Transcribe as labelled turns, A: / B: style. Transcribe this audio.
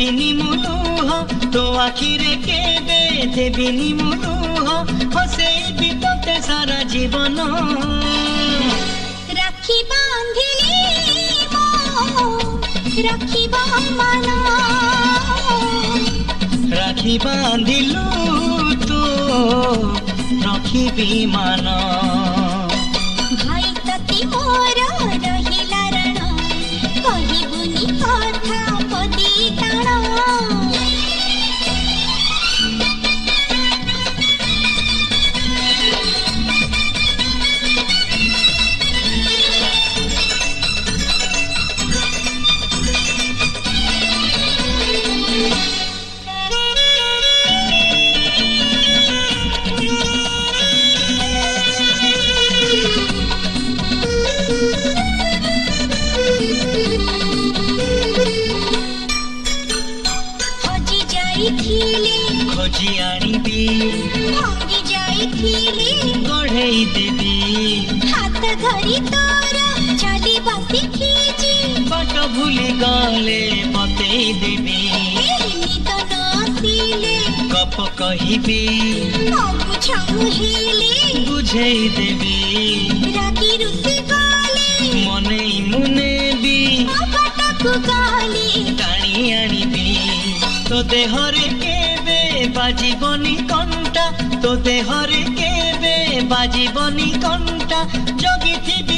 A: देबिनी मुलुह तो आखिरे केबे देबिनी मुलुह हसेबी तोते सारा जीवन
B: राखी बांधिली राखी मन
A: राखी बांधिलु तो रखिबी मान
B: भाई तती मोर रहिला रण कहिबुनी कथा पदी टाण
A: खोजी आनिबी
B: भांगी जाइथिली
A: गढ़ई देबी
B: हाथ धरी तोर चली बसी खींची
A: बाट भूली गले बतई देबी
B: निद नसिले
A: गप कहिबी
B: बुझाऊ हेले
A: बुझई देबी
B: रागी रुसी गले
A: मने मुने भी
B: बाटकु गले
A: टाणी आनिबी तो देहरे केबे बाजीबनी कंटा तो देहरे केबे बाजीबनी कंटा जगिथिबी